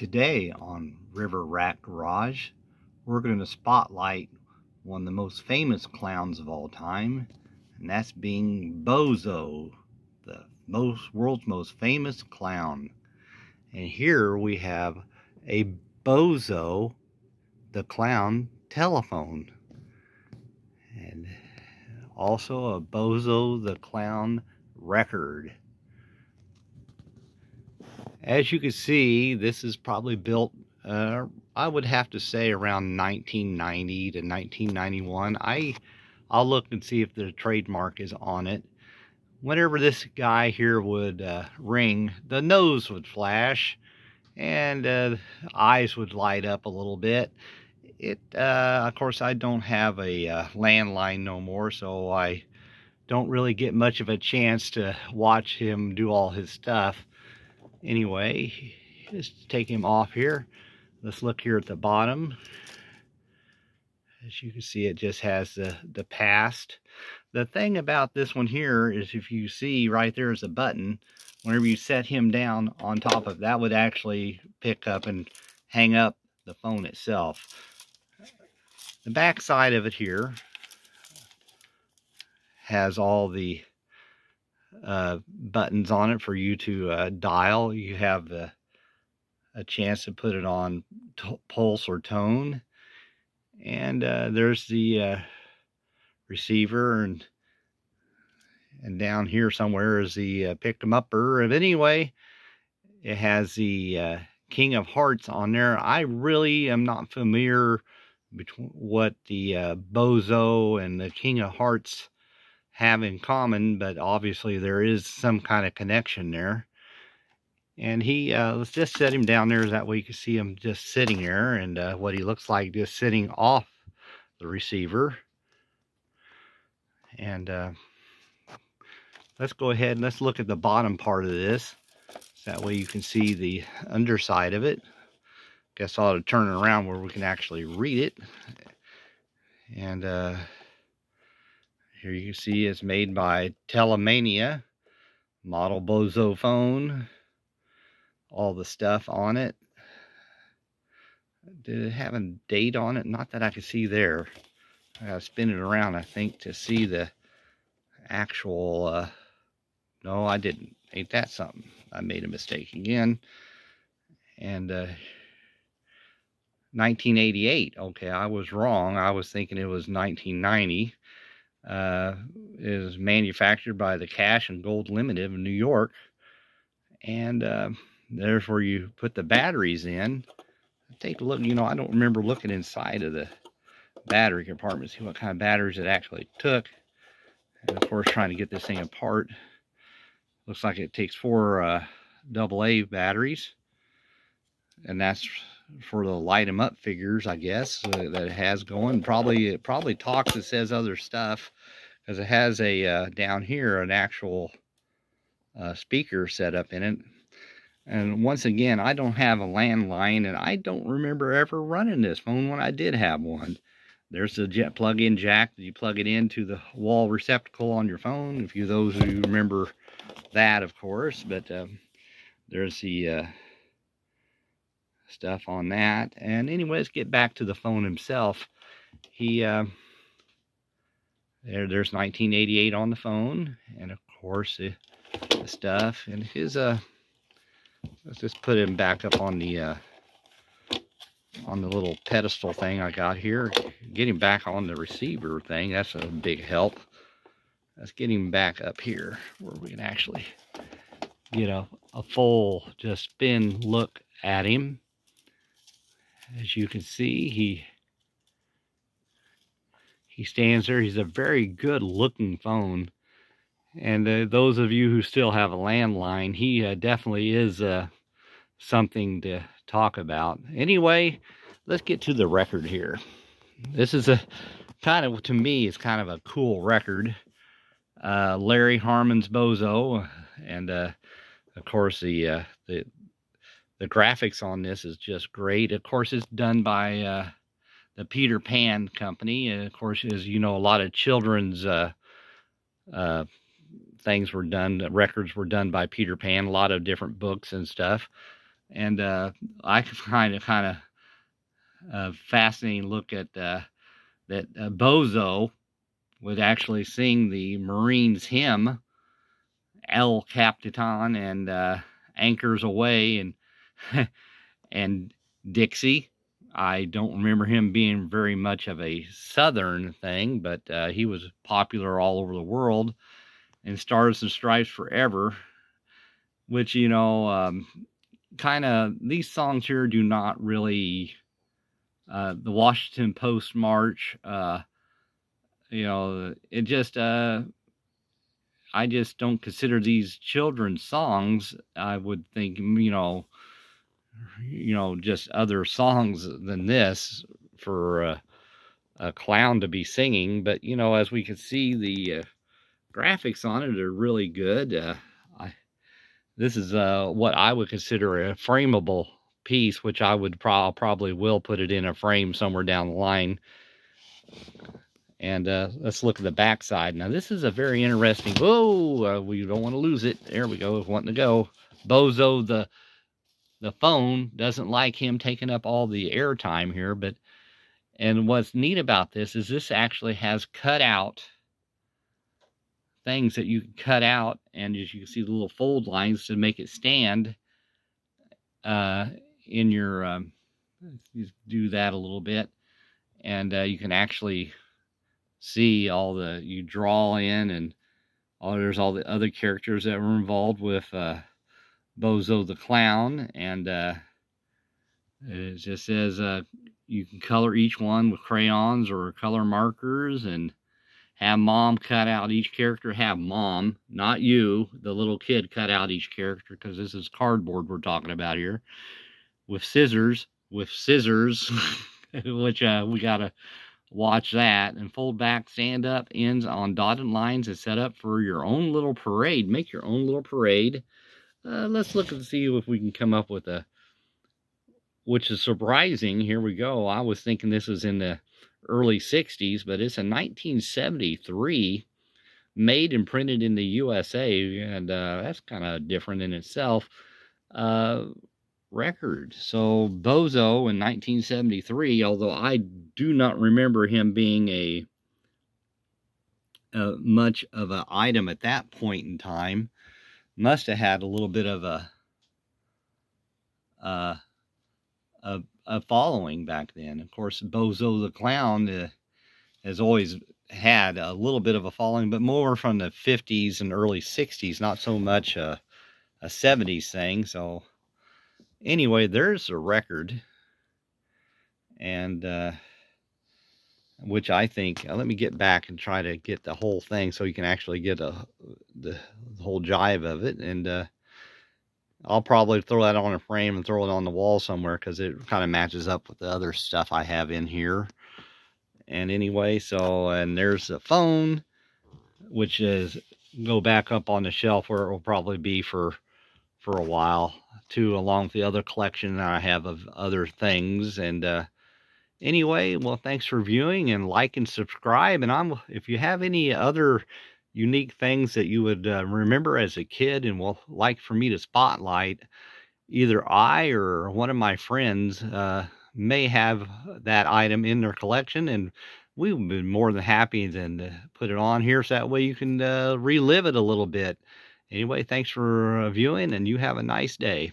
Today on River Rat Garage, we're going to spotlight one of the most famous clowns of all time, and that's being BOZO, the world's most famous clown. And here we have a BOZO, the clown telephone, and also a BOZO, the clown record. As you can see, this is probably built, I would have to say around 1990 to 1991. I'll look and see if the trademark is on it. Whenever this guy here would ring, the nose would flash and eyes would light up a little bit. Of course, I don't have a landline no more, so I don't really get much of a chance to watch him do all his stuff. Anyway, just take him off here. Let's look here at the bottom. As you can see, it just has the past. The thing about this one here is, if you see right there is a button. Whenever you set him down on top of that, would actually pick up and hang up the phone itself. The back side of it here has all the buttons on it for you to dial. You have a chance to put it on pulse or tone, and there's the receiver, and down here somewhere is the pick 'em upper. And anyway, it has the King of Hearts on there. I really am not familiar between what the BOZO and the King of Hearts have in common, but obviously there is some kind of connection there. And let's just set him down there, that way you can see him just sitting there, and what he looks like just sitting off the receiver. And let's go ahead and let's look at the bottom part of this, so that way you can see the underside of it. Guess I ought to turn it around where we can actually read it. And here you can see it's made by Telemania, model BOZO phone, all the stuff on it. Did it have a date on it? Not that I can see there. I gotta spin it around, I think, to see the actual, no, I didn't. Ain't that something? I made a mistake again. And 1988. Okay, I was wrong. I was thinking it was 1990. Is manufactured by the Cash and Gold Limited in New York, and there's where you put the batteries in. Take a look. You know, I don't remember looking inside of the battery compartment, see what kind of batteries it actually took. And of course, trying to get this thing apart, looks like it takes 4 AA batteries, and that's for the light 'em up figures, I guess, that it has going. It probably talks. It says other stuff, because it has a down here an actual speaker set up in it. And once again, I don't have a landline, and I don't remember ever running this phone when I did have one. There's the plug-in jack that you plug it into the wall receptacle on your phone, if those of you remember that, of course. But there's the stuff on that. And anyway, let's get back to the phone himself. There's 1988 on the phone, and of course the stuff. And his let's just put him back up on the little pedestal thing I got here. Get him back on the receiver thing. That's a big help. Let's get him back up here where we can actually get a full just spin look at him. As you can see, he stands there. He's a very good looking phone. And those of you who still have a landline, he definitely is something to talk about. Anyway, let's get to the record here. This is to me, it's kind of a cool record. Larry Harmon's BOZO, and of course the graphics on this is just great. Of course, it's done by the Peter Pan company, and of course, as you know, a lot of children's things were done. Records were done by Peter Pan. A lot of different books and stuff. And I find it kind of fascinating look at that BOZO would actually sing the Marines hymn, El Capitan, and Anchors Away, and and Dixie. I don't remember him being very much of a Southern thing, but he was popular all over the world. And Stars and Stripes Forever, which, you know, kind of, these songs here do not really, the Washington Post March, you know, it just, I just don't consider these children's songs. I would think, just other songs than this for a clown to be singing. But, you know, as we can see, the graphics on it are really good. This is what I would consider a frameable piece, which I would probably will put it in a frame somewhere down the line. And let's look at the back side. Now, this is a very interesting... Whoa! We don't want to lose it. There we go. It's wanting to go. BOZO, the phone, doesn't like him taking up all the airtime here. And what's neat about this is this actually has cut out things that you can cut out. And as you can see, the little fold lines to make it stand in your... you do that a little bit. And you can actually... see all the, you draw in, and there's all the other characters that were involved with BOZO the Clown. And it just says you can color each one with crayons or color markers, and have mom cut out each character. Have mom, not you, the little kid, cut out each character, because this is cardboard we're talking about here, with scissors, which we gotta watch that. And fold back, stand up, ends on dotted lines, is set up for your own little parade. Make your own little parade. Let's look and see if we can come up with a, which is surprising. Here we go. I was thinking this was in the early 60s, but it's a 1973, made and printed in the USA, and that's kind of different in itself. Record. So BOZO in 1973, although I do not remember him being a much of an item at that point in time, must have had a little bit of a following back then. Of course, BOZO the Clown has always had a little bit of a following, but more from the 50s and early 60s, not so much a 70s thing. So anyway, there's a record, and which I think, let me get back and try to get the whole thing so you can actually get the whole jive of it. And I'll probably throw that on a frame and throw it on the wall somewhere, because it kind of matches up with the other stuff I have in here. And anyway, so, and there's the phone, which is, go back up on the shelf where it will probably be for a while too, along with the other collection that I have of other things. And anyway, well, thanks for viewing, and like and subscribe. And if you have any other unique things that you would remember as a kid and will like for me to spotlight, either I or one of my friends may have that item in their collection, and we would be more than happy to put it on here, so that way you can relive it a little bit. Anyway, thanks for viewing, and you have a nice day.